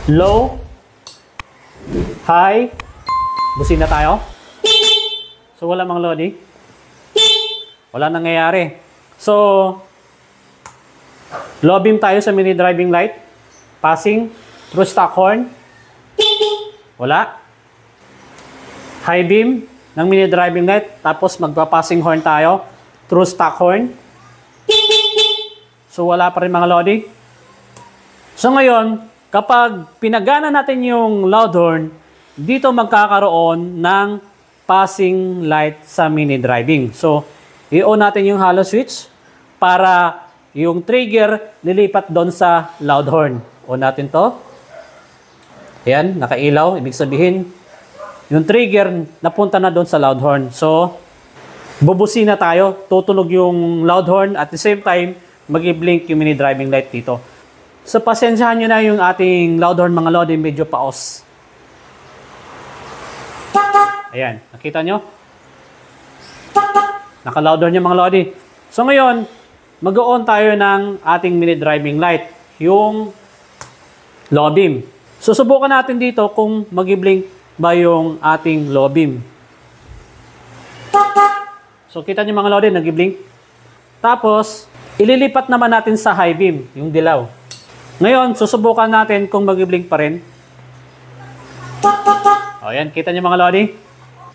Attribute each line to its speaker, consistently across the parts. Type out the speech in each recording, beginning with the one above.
Speaker 1: Low, high, busina tayo. So wala mang loading. Wala nangyayari. So, low beam tayo sa mini driving light. Passing through stock horn. Wala. High beam ng mini driving light. Tapos magpa-passing horn tayo through stock horn. So wala pa rin mga loading. So ngayon, kapag pinagana natin yung loud horn, dito magkakaroon ng passing light sa mini driving. So, i-on natin yung hollow switch para yung trigger lilipat doon sa loud horn. On natin to. Ayan, nakailaw. Ibig sabihin, yung trigger napunta na doon sa loud horn. So, bubusina tayo. Tutunog yung loud horn at the same time, mag-i-blink yung mini driving light dito. So, pasensyahan nyo na yung ating loud horn mga lodi, medyo paos. Ayan, nakita nyo? Naka-loud horn yung mga lodi. So, ngayon, mag-on tayo ng ating mini driving light, yung low beam. Susubukan natin dito kung mag-i-blink ba yung ating low beam. So, kita nyo mga lodi, nag-i-blink. Tapos, ililipat naman natin sa high beam, yung dilaw. Ngayon, susubukan natin kung mag-i-blink pa rin. O, yan. Kita nyo mga lodi?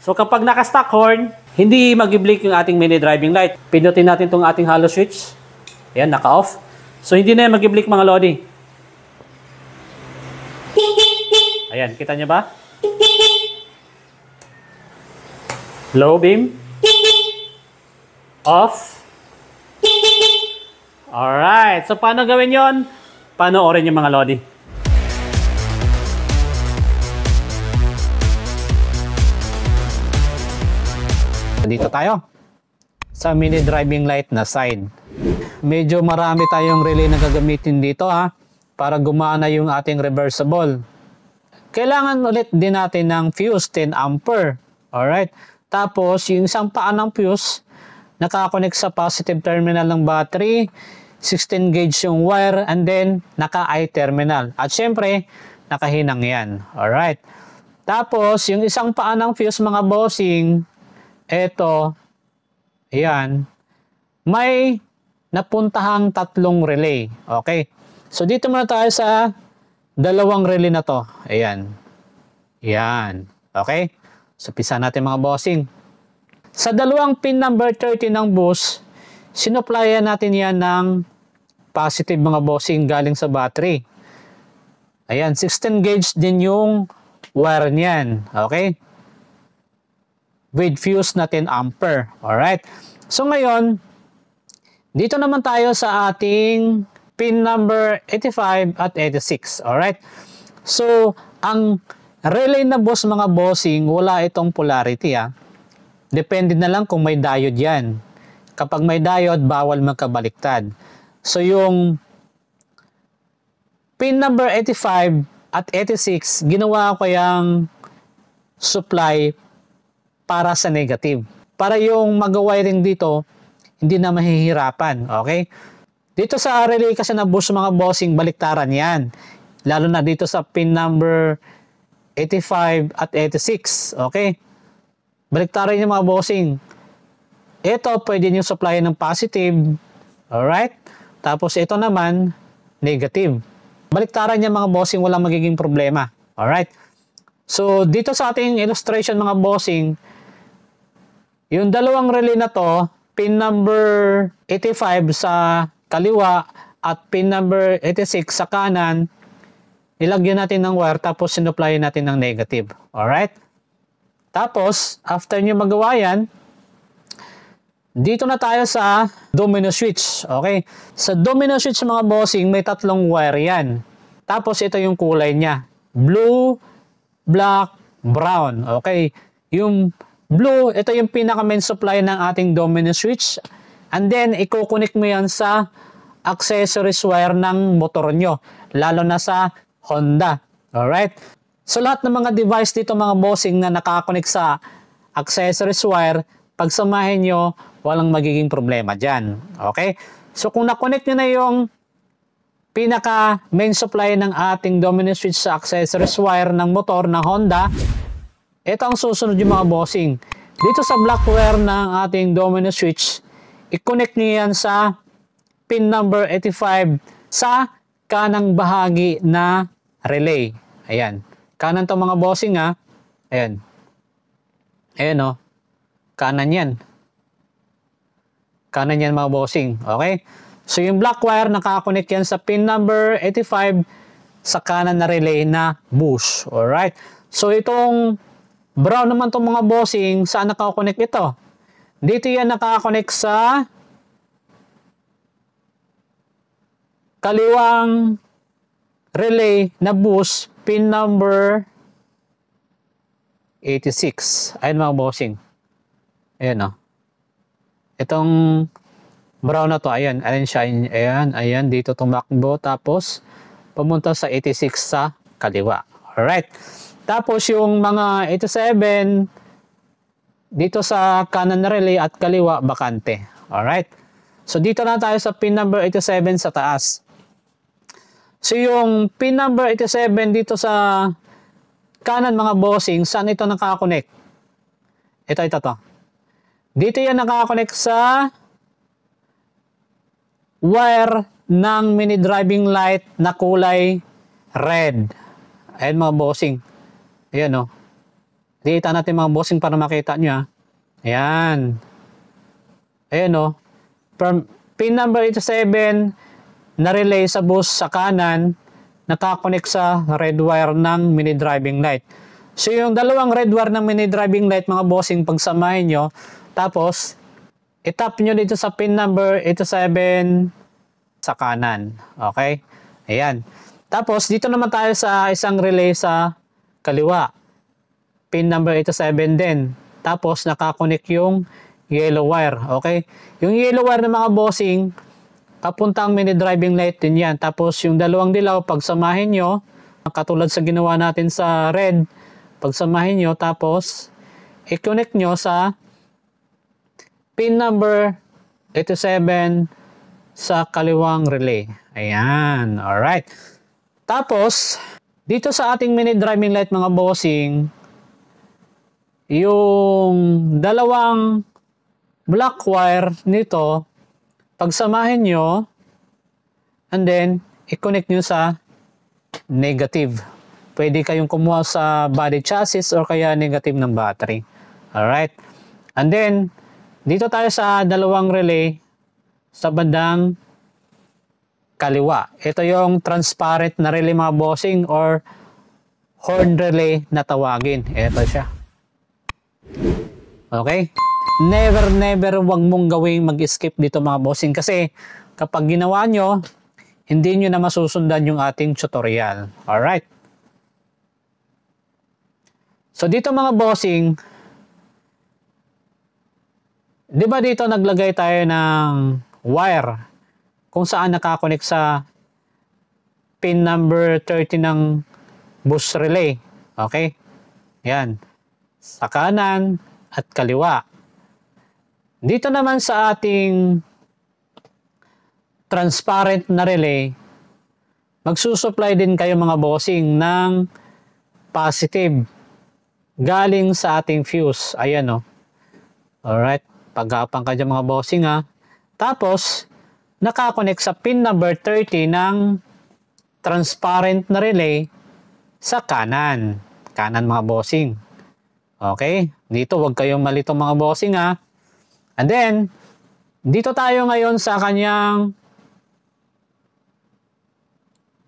Speaker 1: So, kapag naka-stock horn, hindi mag-i-blink yung ating mini driving light. Pindutin natin itong ating hollow switch. Ayan, naka-off. So, hindi na yan mag-i-blink mga lodi. Ayan, kita nyo ba? Low beam. Off. Alright. So, paano gawin yon? Panoorin yung mga lodi. Dito tayo sa mini driving light na side. Medyo marami tayong relay na gagamitin dito para gumana yung ating reversible. Kailangan ulit din natin ng fuse 10 ampere. Alright. Tapos yung isang paa ng fuse nakakonect sa positive terminal ng battery. 16 gauge yung wire and then naka-I terminal. At syempre, nakahinang yan. Alright. Tapos, yung isang paa ng fuse mga bossing, eto, ayan, may napuntahang tatlong relay. Okay. So, dito muna tayo sa dalawang relay na to. Ayan. Ayan. Okay. So, pisa natin mga bossing. Sa dalawang pin number 30 ng bus, sinuplayan natin yan ng positive mga bossing galing sa battery. Ayan, 16 gauge din yung wire niyan. Okay? With fuse na 10 ampere. Alright? So ngayon, dito naman tayo sa ating pin number 85 at 86. Alright? So, ang relay na bus mga bossing, wala itong polarity. Depende na lang kung may diode yan. Kapag may diode, bawal magkabaliktad. So, yung pin number 85 at 86, ginawa ko yung supply para sa negative. Para yung mag-wiring dito, hindi na mahihirapan. Okay? Dito sa relay kasi na bus mga bossing, baliktaran yan. Lalo na dito sa pin number 85 at 86. Okay? Baliktaran yung mga bossing. Ito, pwede nyo supply ng positive. Alright? Tapos ito naman, negative. Baliktaran niya mga bossing, walang magiging problema. Alright? So, dito sa ating illustration mga bossing, yung dalawang relay na to, pin number 85 sa kaliwa at pin number 86 sa kanan, nilagyan natin ng wire tapos sinupplyan natin ng negative. Alright? Tapos, after nyo magawa yan, dito na tayo sa domino switch. Okay? Sa domino switch mga bossing, may tatlong wire yan. Tapos ito yung kulay niya. Blue, black, brown. Okay? Yung blue, ito yung pinaka main supply ng ating domino switch. And then, i-connect mo yan sa accessories wire ng motor nyo. Lalo na sa Honda. Alright? So, lahat ng mga device dito mga bossing na nakakonect sa accessories wire, pagsamahin nyo, walang magiging problema dyan. Okay? So, kung na-connect nyo na yung pinaka main supply ng ating domino switch sa accessories wire ng motor ng Honda. Ito ang susunod yung mga bossing. Dito sa black wire ng ating domino switch, i-connect nyo yan sa pin number 85 sa kanang bahagi na relay. Ayan. Kanan to mga bossing ha. Ayan. Ayan o. Kanan yan. Kanan yan mga bossing. Okay? So yung black wire nakakonect yan sa pin number 85 sa kanan na relay na bush. Alright? So itong brown naman itong mga bossing, saan nakakonect ito? Dito yan nakakonect sa kaliwang relay na bush, pin number 86. Ayan mga bossing. Ayan o. Itong brown na to, ayan, ayan siya, ayan, dito tumakbo, tapos pumunta sa 86 sa kaliwa. Alright. Tapos yung mga 87, dito sa kanan na relay at kaliwa, bakante. Alright. So dito na tayo sa pin number 87 sa taas. So yung pin number 87 dito sa kanan mga bossing, saan ito nakakonect? Ito to. Dito yan nakakonect sa wire ng mini driving light na kulay red. Ayan mga bossing. Ayan o. Dita natin mga bossing para makita nyo ha. Ayan. Ayan o. Pin number 87 na relay sa bus sa kanan, nakakonect sa red wire ng mini driving light. So yung dalawang red wire ng mini driving light mga bossing, pagsamahin nyo, tapos itap nyo dito sa pin number 87 sa kanan. Okay? Ayan. Tapos dito naman tayo sa isang relay sa kaliwa. Pin number 87 din. Tapos nakakonect yung yellow wire. Okay? Yung yellow wire ng mga bossing, papuntang mini driving light din yan. Tapos yung dalawang dilaw, pagsamahin nyo, katulad sa ginawa natin sa red, pagsamahin nyo, tapos i-connect nyo sa pin number 87 sa kaliwang relay. Ayan. Alright. Tapos, dito sa ating mini driving light mga bossing, yung dalawang black wire nito, pagsamahin nyo, and then, i-connect nyo sa negative. Pwede kayong kumuha sa body chassis or kaya negative ng battery. Alright. And then, dito tayo sa dalawang relay sa bandang kaliwa. Ito yung transparent na relay mga bossing or horn relay na tawagin. Ito siya. Okay? Never wag mong gawing mag-skip dito mga bossing kasi kapag ginawa nyo, hindi nyo na masusundan yung ating tutorial. Alright? So dito mga bossing, di ba dito naglagay tayo ng wire kung saan nakakonect sa pin number 30 ng bus relay. Okay? Yan. Sa kanan at kaliwa. Dito naman sa ating transparent na relay, magsusupply din kayo mga bossing ng positive galing sa ating fuse. Ayan o. Alright. Paghapang ka dyan mga bossing ha. Tapos, nakakonect sa pin number 30 ng transparent na relay sa kanan. Kanan mga bossing. Okay? Dito, huwag kayong malito mga bossing ha. And then, dito tayo ngayon sa kanyang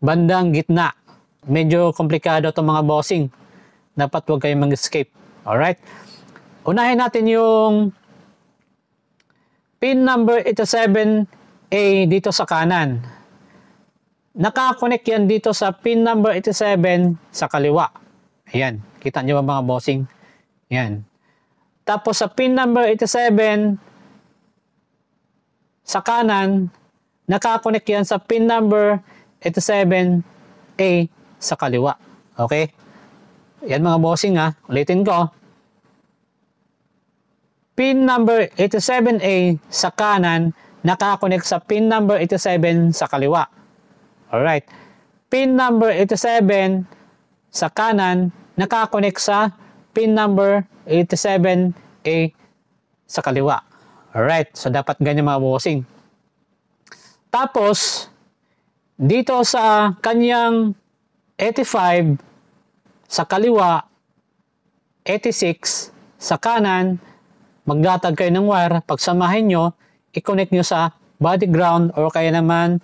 Speaker 1: bandang gitna. Medyo komplikado itong mga bossing. Dapat huwag kayong mag-escape. Alright? Unahin natin yung pin number 87A dito sa kanan. Nakakonect yan dito sa pin number 87 sa kaliwa. Ayan. Kita nyo ba mga bossing? Ayan. Tapos sa pin number 87 sa kanan, nakakonect yan sa pin number 87A sa kaliwa. Okay? Yan mga bossing ha. Ulitin ko. Pin number 87A sa kanan, nakakonect sa pin number 87 sa kaliwa. Alright. Pin number 87 sa kanan, nakakonect sa pin number 87A sa kaliwa. Alright. So, dapat ganyan mga bossing. Tapos, dito sa kanyang 85 sa kaliwa, 86 sa kanan, maglatag kayo ng wire. Pagsamahin nyo, i-connect nyo sa body ground or kaya naman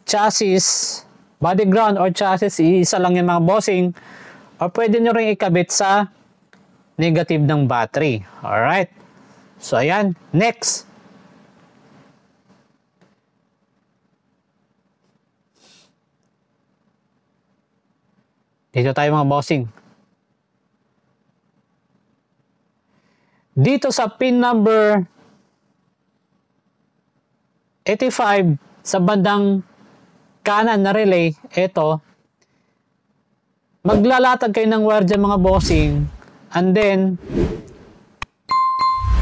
Speaker 1: chassis. Body ground or chassis, iisa lang yan mga bossing. Or pwede nyo rin ikabit sa negative ng battery. Alright. So, ayan. Next. Dito tayo mga bossing. Dito sa pin number 85 sa bandang kanan na relay, ito, maglalatag kayo ng wire dyan mga bossing, and then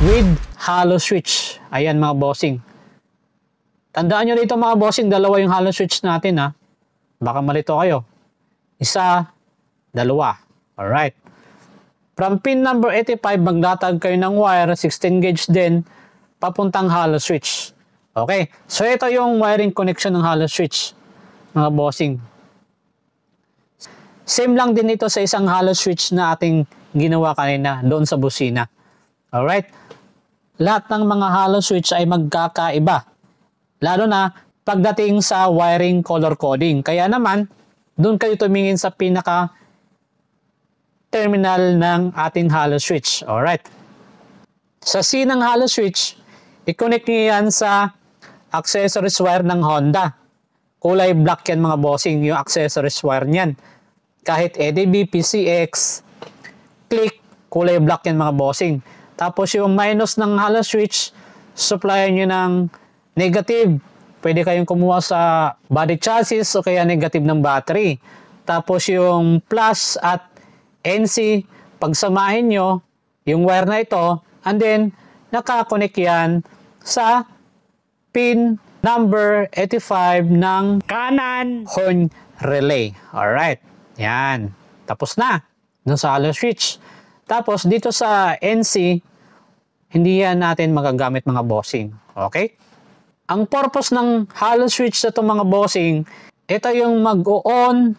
Speaker 1: with hollow switch. Ayan mga bossing. Tandaan nyo dito mga bossing, dalawa yung hollow switch natin ha. Baka malito kayo. Isa, dalawa. Alright. From pin number 85, maglatag kayo ng wire, 16 gauge din, papuntang hollow switch. Okay. So, ito yung wiring connection ng hollow switch, mga bossing. Same lang din ito sa isang hollow switch na ating ginawa kanina doon sa busina. Alright. Lahat ng mga hollow switch ay magkakaiba. Lalo na pagdating sa wiring color coding. Kaya naman, doon kayo tumingin sa pinaka terminal ng ating hollow switch. Alright. Sa C ng hollow switch, i-connect nyo yan sa accessories wire ng Honda. Kulay black yan mga bossing, yung accessories wire niyan. Kahit EDB, PCX, click, kulay black yan mga bossing. Tapos yung minus ng hollow switch, supplyan nyo ng negative. Pwede kayong kumuha sa body chassis o kaya negative ng battery. Tapos yung plus at NC, pagsamahin nyo yung wire na ito, and then nakakonect yan sa pin number 85 ng kanan horn relay. Alright. Yan. Tapos na. Doon sa hollow switch. Tapos dito sa NC, hindi yan natin magagamit mga bossing. Okay? Ang purpose ng hollow switch sa itong mga bossing, ito yung mag-on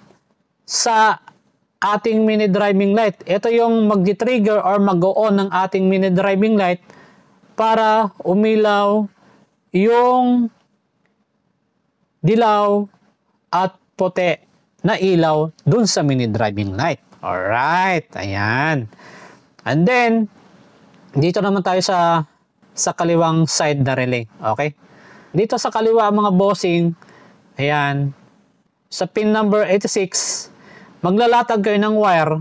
Speaker 1: sa ating mini driving light. Ito yung mag-trigger or mag-on ng ating mini driving light para umilaw yung dilaw at puti na ilaw dun sa mini driving light. Alright. Ayan. And then, dito naman tayo sa kaliwang side na relay. Okay? Dito sa kaliwa mga bossing, ayan, sa pin number 86, maglalatag kayo ng wire,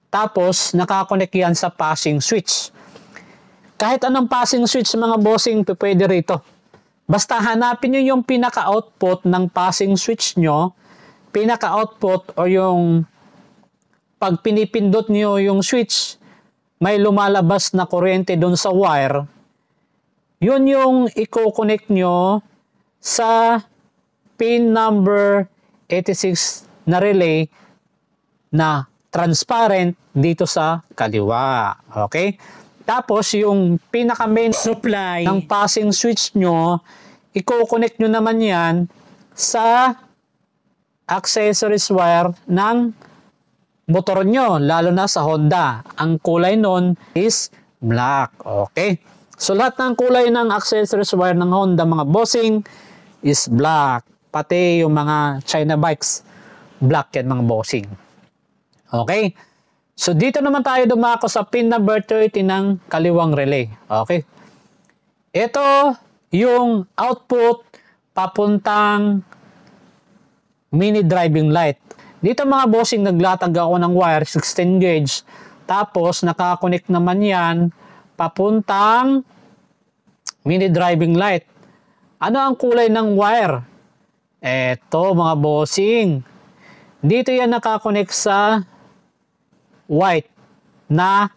Speaker 1: tapos nakakonect yan sa passing switch. Kahit anong passing switch mga bossing, pwede rito. Basta hanapin nyo yung pinaka-output ng passing switch nyo, pinaka-output o yung pag pinipindot nyo yung switch, may lumalabas na kuryente doon sa wire, yun yung i-connect nyo sa pin number 86 na relay na transparent dito sa kaliwa. Okay? Tapos yung pinaka main supply ng passing switch nyo, i-connect nyo naman yan sa accessories wire ng motor nyo, lalo na sa Honda. Ang kulay nun is black. Okay? So lahat ng kulay ng accessories wire ng Honda mga bossing is black. Pati yung mga China bikes, black yan mga bossing. Okay? So dito naman tayo dumako sa pin number 30 ng kaliwang relay. Okay? Ito yung output papuntang mini driving light. Dito mga bossing, naglatag ako ng wire 16 gauge. Tapos nakakonect naman yan papuntang mini driving light. Ano ang kulay ng wire? Eto mga bossing. Dito yan nakakonect sa white na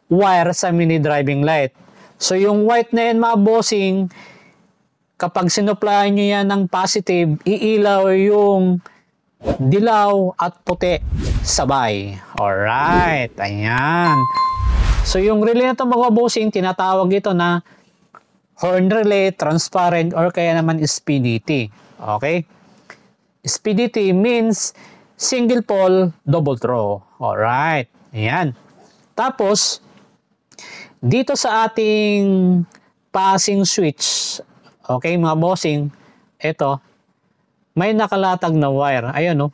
Speaker 1: wire sa mini driving light. So yung white na yan mga bossing, kapag sinupply nyo yan ng positive, iilaw yung dilaw at puti sabay. Alright, ayan. So yung relay na ito mga bossing, tinatawag ito na horn relay, transparent, or kaya naman SPDT. Okay? SPDT means single pole, double throw. Alright, ayan. Tapos, dito sa ating passing switch, okay mga bossing, ito, may nakalatag na wire. Ayan, oh.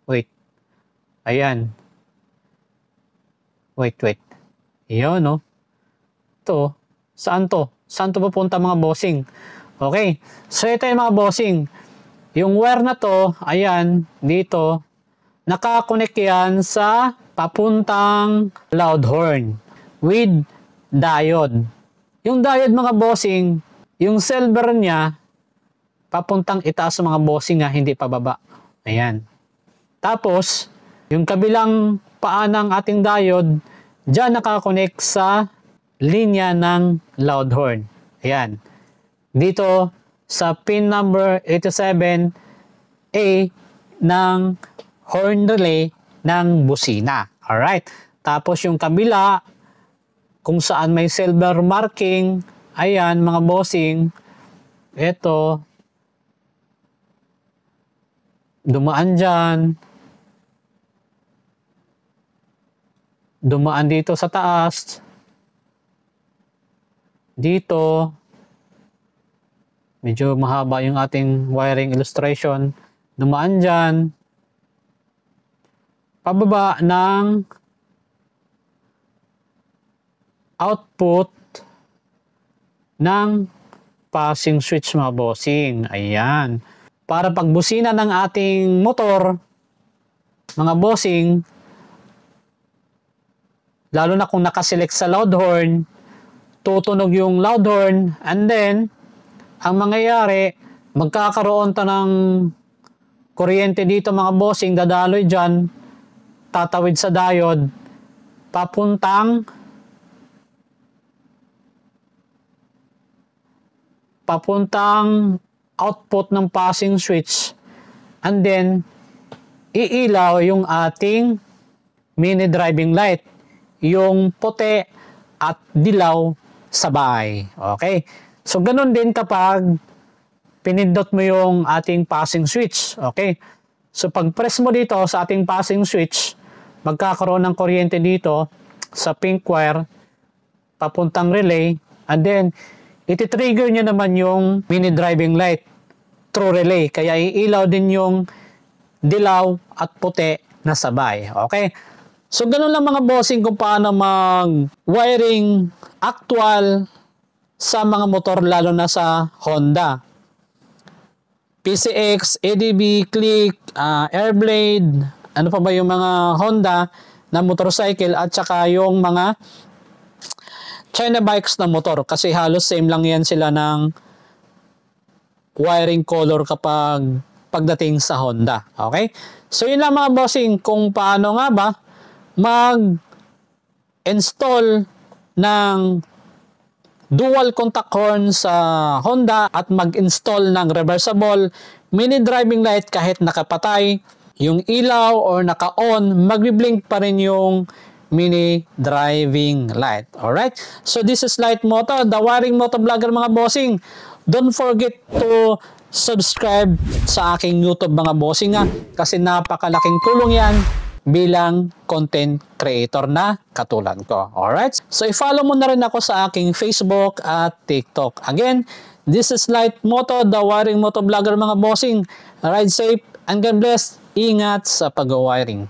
Speaker 1: Wait. Ayan. Wait. Ayan, oh. Ito, saan to? Saan to pupunta mga bossing? Okay. So, ito yung mga bossing. Yung wire na to, ayan, dito, nakakonect yan sa papuntang loud horn with diode. Yung diode mga bossing, yung silver niya, papuntang itaas sa mga bossing nga, hindi pababa. Ayan. Tapos, yung kabilang paa ng ating diode, dyan nakakonect sa linya ng loud horn. Ayan. Dito, sa pin number 87A ng horn relay ng busina. Alright. Tapos yung kabila, kung saan may silver marking, ayan mga bossing, ito, dumaan dyan, dumaan dito sa taas, dito, medyo mahaba yung ating wiring illustration, dumaan dyan, pababa ng output ng passing switch mga bossing. Ayan. Para pagbusina ng ating motor, mga bossing, lalo na kung nakaselect sa loud horn, tutunog yung loud horn, and then, ang mangyayari, magkakaroon ta ng kuryente dito mga bossing, dadaloy dyan, tatawid sa diode, papuntang output ng passing switch, and then iilaw yung ating mini driving light, yung puti at dilaw sabay. Okay? So ganun din kapag pinindot mo yung ating passing switch. Okay? So pag press mo dito sa ating passing switch, magkakaroon ng kuryente dito sa pink wire papuntang relay, and then iti-trigger niya naman yung mini driving light through relay. Kaya iilaw din yung dilaw at puti na sabay. Okay? So, ganun lang mga bossing kung paano mag-wiring actual sa mga motor, lalo na sa Honda. PCX, ADB, Click, Airblade, ano pa ba yung mga Honda na motorcycle, at saka yung mga China bikes na motor, kasi halos same lang yan sila ng wiring color kapag pagdating sa Honda. Okay? So yun lang mga bossing kung paano nga ba mag-install ng dual contact horn sa Honda at mag-install ng reversible mini driving light kahit nakapatay yung ilaw or naka-on, magbi-blink pa rin yung mini driving light. Alright? So this is Light Moto, the wiring moto vlogger mga bossing. Don't forget to subscribe sa aking YouTube mga bossing kasi napakalaking tulong yan bilang content creator na katulad ko. Alright? So i-follow mo na rin ako sa aking Facebook at TikTok. Again, this is Light Moto, the wiring moto vlogger mga bossing. Ride safe and God bless. Ingat sa pag-wiring.